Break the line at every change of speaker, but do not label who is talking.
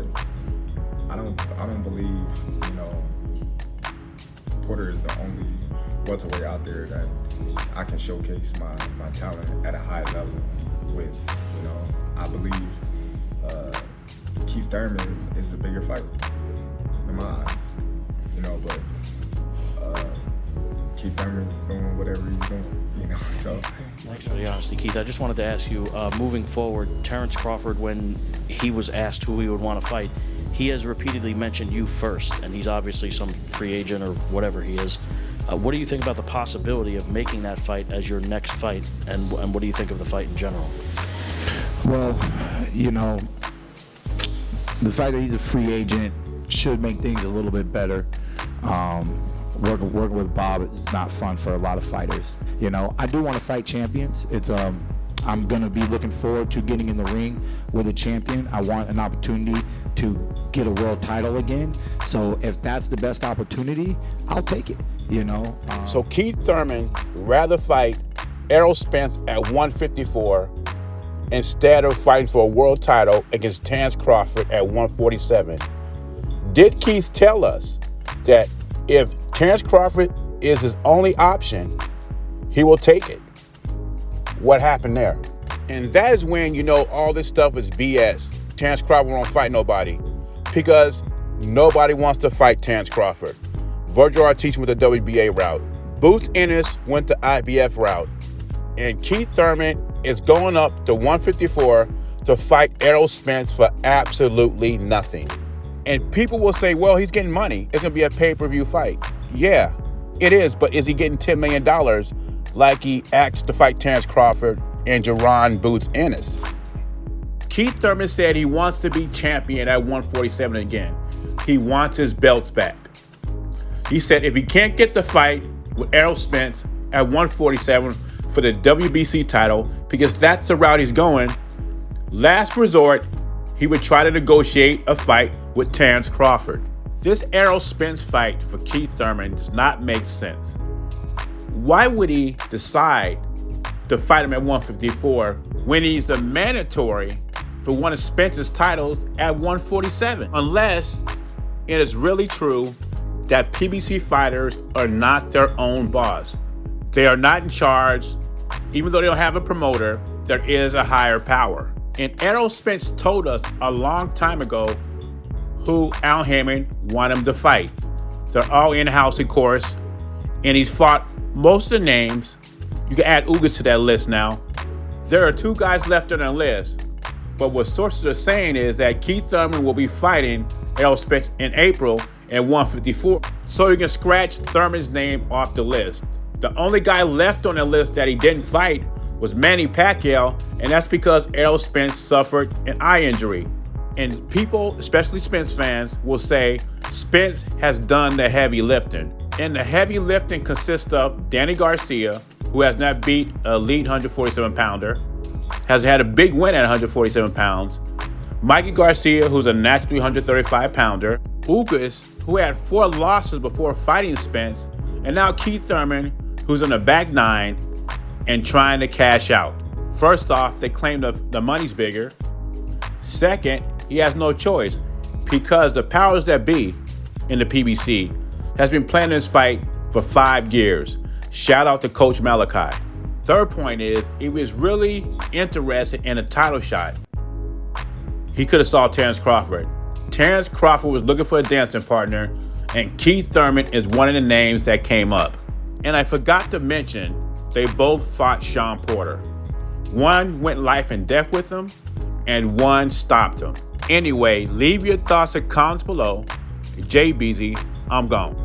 welterweight. I don't believe, you know, Porter is the only welterweight out there that I can showcase my talent at a high level with. You know, I believe Keith Thurman is a bigger fighter in my eyes. You know, but Keith Thurman is doing whatever he's doing. You know, so.
Thanks for the honesty, Keith. I just wanted to ask you, moving forward, Terrence Crawford, when he was asked who he would want to fight, he has repeatedly mentioned you first, and he's obviously some free agent or whatever he is. What do you think about the possibility of making that fight as your next fight, and what do you think of the fight in general?
Well, you know, the fact that he's a free agent should make things a little bit better. Working with Bob is not fun for a lot of fighters. You know, I do want to fight champions. I'm gonna be looking forward to getting in the ring with a champion. I want an opportunity to get a world title again. So if that's the best opportunity, I'll take it. You know.
So Keith Thurman rather fight Errol Spence at 154 instead of fighting for a world title against Terrence Crawford at 147. Did Keith tell us that if Terrence Crawford is his only option, he will take it? What happened there? And that is when you know all this stuff is BS. Terrence Crawford won't fight nobody because nobody wants to fight Terrence Crawford. Virgil Ortiz went the WBA route. Boots Ennis went the IBF route. And Keith Thurman is going up to 154 to fight Errol Spence for absolutely nothing. And people will say, well, he's getting money. It's going to be a pay-per-view fight. Yeah, it is. But is he getting $10 million like he asked to fight Terrence Crawford and Jerron Boots Ennis? Keith Thurman said he wants to be champion at 147 again. He wants his belts back. He said if he can't get the fight with Errol Spence at 147 for the WBC title, because that's the route he's going, last resort, he would try to negotiate a fight with Terrence Crawford. This Errol Spence fight for Keith Thurman does not make sense. Why would he decide to fight him at 154 when he's the mandatory for one of Spence's titles at 147? Unless it is really true that PBC fighters are not their own boss. They are not in charge. Even though they don't have a promoter, there is a higher power. And Errol Spence told us a long time ago who Al Hammond wanted him to fight. They're all in-house, of course, and he's fought most of the names. You can add Ugas to that list now. There are 2 guys left on the list, but what sources are saying is that Keith Thurman will be fighting Errol Spence in April at 154, so you can scratch Thurman's name off the list. The only guy left on the list that he didn't fight was Manny Pacquiao, and that's because Errol Spence suffered an eye injury. And people, especially Spence fans, will say Spence has done the heavy lifting. And the heavy lifting consists of Danny Garcia, who has not beat an elite 147-pounder, has had a big win at 147 pounds, Mikey Garcia, who's a naturally 135-pounder, Ugas, who had 4 losses before fighting Spence, and now Keith Thurman, who's in the back 9 and trying to cash out. First off, they claim the money's bigger. Second, he has no choice because the powers that be in the PBC has been planning this fight for 5 years. Shout out to Coach Malachi. Third point is, if he was really interested in a title shot, he could have saw Terrence Crawford. Terrence Crawford was looking for a dancing partner, and Keith Thurman is one of the names that came up. And I forgot to mention, they both fought Sean Porter. One went life and death with him, and one stopped him. Anyway, leave your thoughts and comments below. Jay Beasy, I'm gone.